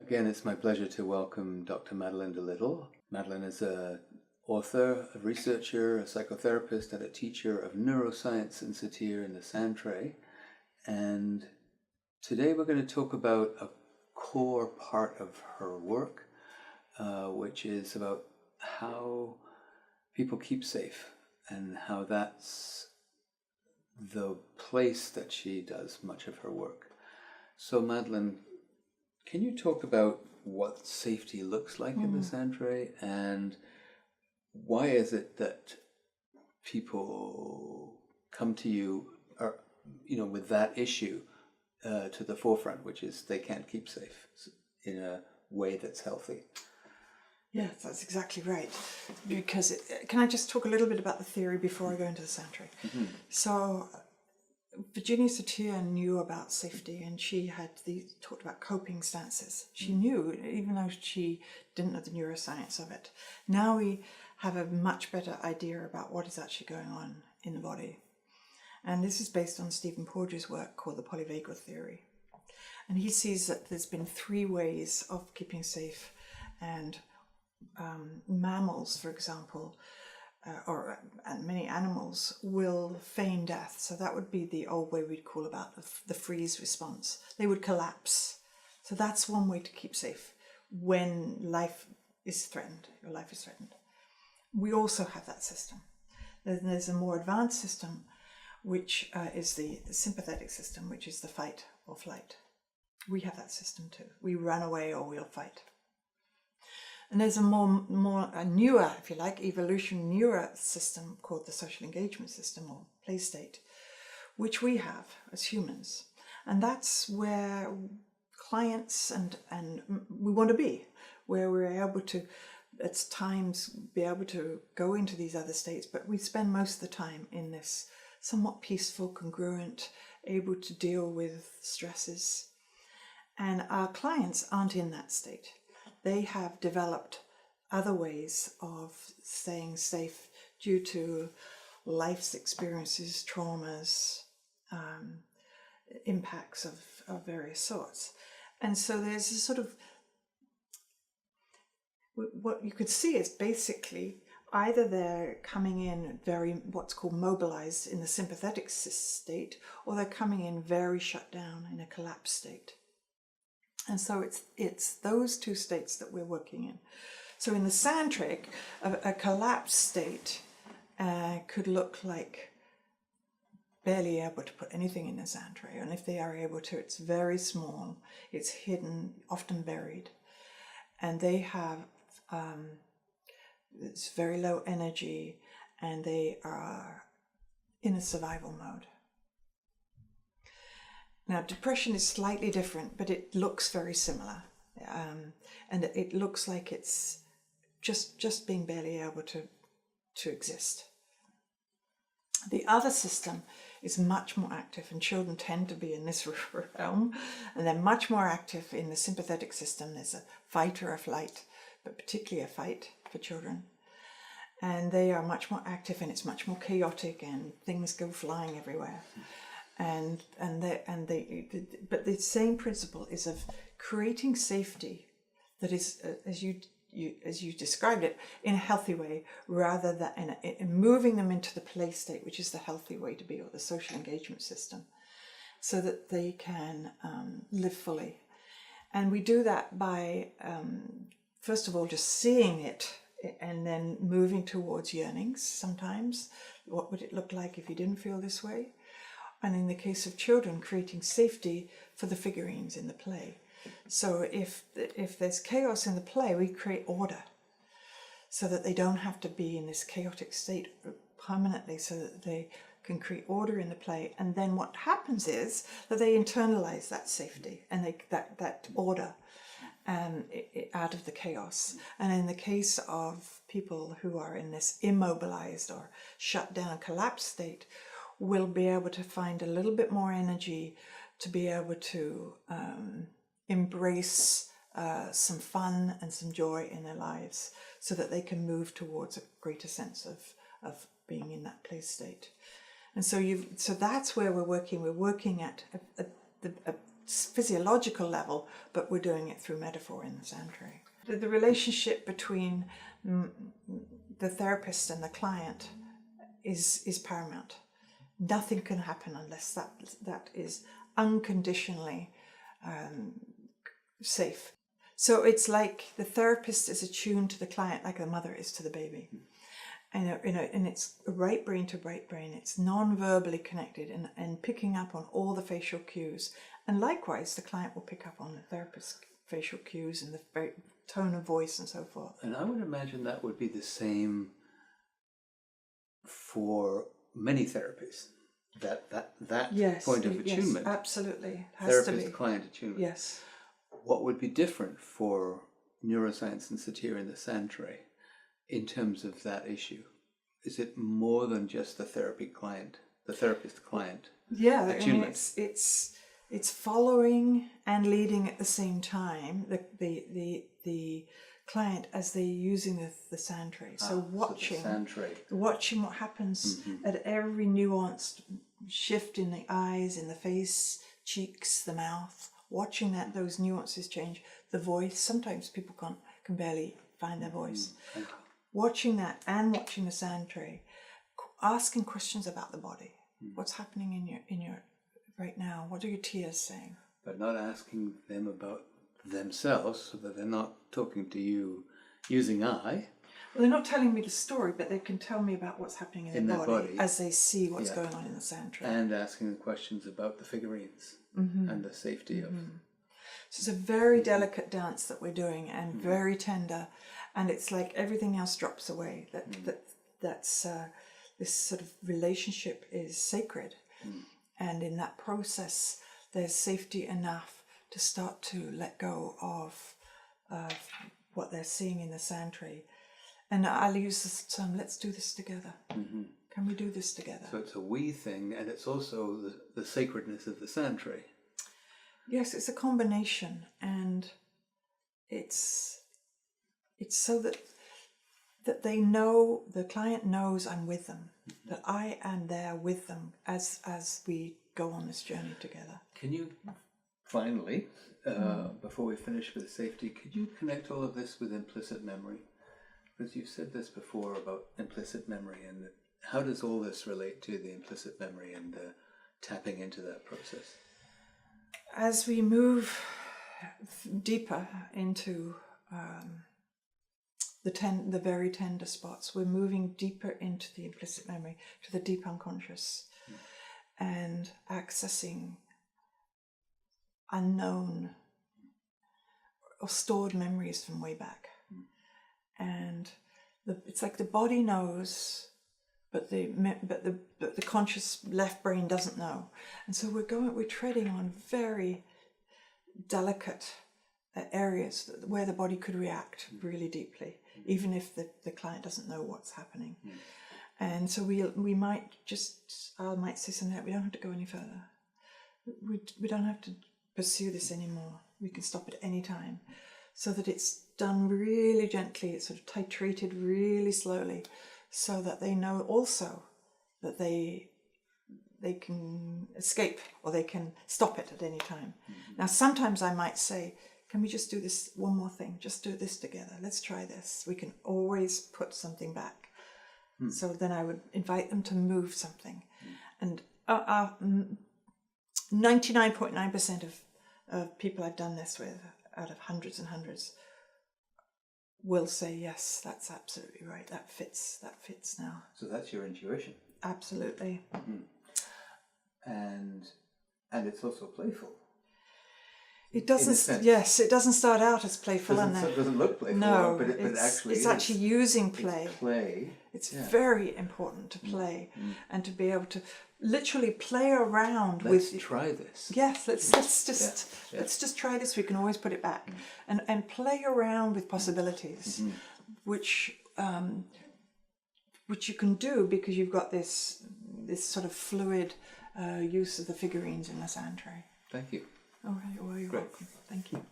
Again, it's my pleasure to welcome Dr. Madeleine DeLittle. Madeleine is an author, a researcher, a psychotherapist, and a teacher of neuroscience in Satir in the Santre. And today we're going to talk about a core part of her work, which is about how people keep safe and how that's the place that she does much of her work. So Madeleine, can you talk about what safety looks like in the Santre, and why is it that people come to you, or, with that issue to the forefront, which is they can't keep safe in a way that's healthy? Yeah, that's exactly right. Because can I just talk a little bit about the theory before I go into the Santre? Mm-hmm. So Virginia Satir knew about safety, and she had talked about coping stances. She knew, even though she didn't know the neuroscience of it. Now we have a much better idea about what is actually going on in the body. And this is based on Stephen Porges' work called the polyvagal theory. And he sees that there's been 3 ways of keeping safe, and mammals, for example, and many animals will feign death. So that would be the old way we'd call about the freeze response. They would collapse. So that's one way to keep safe when life is threatened, your life is threatened. We also have that system. Then there's a more advanced system, which is the sympathetic system, which is the fight or flight. We have that system too. We run away or we'll fight. And there's a newer, if you like, newer system called the social engagement system or play state, which we have as humans. And that's where clients and we want to be, where we're able to, at times, be able to go into these other states, but we spend most of the time in this somewhat peaceful, congruent, able to deal with stresses. And our clients aren't in that state. They have developed other ways of staying safe due to life's experiences, traumas, impacts of various sorts. And so there's a sort of, what you could see is basically either they're coming in very, what's called mobilized in the sympathetic state, or they're coming in very shut down in a collapsed state. And so it's those 2 states that we're working in. So in the Santre, a collapsed state could look like barely able to put anything in the Santre. And if they are able to, it's very small, it's hidden, often buried. And they have, it's very low energy, and they are in a survival mode. Now, depression is slightly different, but it looks very similar. And it looks like it's just being barely able to exist. The other system is much more active, and children tend to be in this realm, and they're much more active in the sympathetic system. There's a fight or a flight, but particularly a fight for children. And they are much more active, and it's much more chaotic, and things go flying everywhere. But the same principle is of creating safety that is, as you described it, in a healthy way, rather than in moving them into the play state, which is the healthy way to be, or the social engagement system, so that they can live fully. And we do that by, first of all, just seeing it, and then moving towards yearnings sometimes. What would it look like if you didn't feel this way? And in the case of children, creating safety for the figurines in the play. So if there's chaos in the play, we create order so that they don't have to be in this chaotic state permanently, so that they can create order in the play. And then what happens is that they internalize that safety and that order out of the chaos. And in the case of people who are in this immobilized or shut down, collapsed state, will be able to find a little bit more energy to be able to embrace some fun and some joy in their lives, so that they can move towards a greater sense of being in that play state. And so that's where we're working. We're working at physiological level, but we're doing it through metaphor in the sand tray. The relationship between the therapist and the client is paramount. Nothing can happen unless that is unconditionally safe. So it's like the therapist is attuned to the client like the mother is to the baby. And, and it's right brain to right brain. It's non-verbally connected and picking up on all the facial cues. And likewise, the client will pick up on the therapist's facial cues and the tone of voice and so forth. And I would imagine that would be the same for many therapies. That Yes, point of attunement. Yes, absolutely. Has to be. Therapist-client attunement. Yes. What would be different for neuroscience and Satir in the sand tray in terms of that issue? Is it more than just the therapist-client Yeah, attunement? I mean, it's following and leading at the same time the client as they're using the sand tray. So watching what happens at every nuanced shift in the eyes, in the face, cheeks, the mouth. Watching those nuances change, the voice. Sometimes people can barely find their voice. Watching that and watching the sand tray, asking questions about the body. What's happening in your right now? What are your tears saying? But not asking them about themselves, so that they're not talking to you using I. Well, they're not telling me the story, but they can tell me about what's happening in their body as they see what's going on in the sand tray. And asking the questions about the figurines and the safety of. So it's a very delicate dance that we're doing, and very tender, and it's like everything else drops away. That's this sort of relationship is sacred, and in that process, there's safety enough to start to let go of what they're seeing in the sand tray. And I'll use this term, let's do this together. Can we do this together? So it's a we thing, and it's also the sacredness of the sand tray. Yes, it's a combination, and it's so that they know, the client knows I'm with them, that I am there with them as we go on this journey together. Can you finally, before we finish with safety, could you connect all of this with implicit memory? Because you've said this before about implicit memory, and how does all this relate to the implicit memory and tapping into that process? As we move deeper into the very tender spots, we're moving deeper into the implicit memory, to the deep unconscious, and accessing unknown or stored memories from way back. And it's like the body knows, but the conscious left brain doesn't know. And so we're treading on very delicate areas where the body could react really deeply, even if the client doesn't know what's happening. And so we might I might say something like, we don't have to go any further. We don't have to pursue this anymore. We can stop at any time. So that it's done really gently, it's sort of titrated really slowly, so that they know also that they can escape or they can stop it at any time. Now, sometimes I might say, can we just do this one more thing? Just do this together. Let's try this. We can always put something back. So then I would invite them to move something. And 99.9% of people I've done this with, out of hundreds and hundreds, will say, yes, that's absolutely right. That fits now. So that's your intuition. Absolutely. And it's also playful. It doesn't. Yes, it doesn't start out as playful, It doesn't look playful. No, but it actually it's actually using play. It's play. It's very important to play and to be able to literally play around with. Let's try this. Yes, let's just try this. We can always put it back and play around with possibilities, which you can do because you've got this sort of fluid use of the figurines in the sand tray. Thank you. All right, well, you're welcome. Thank you.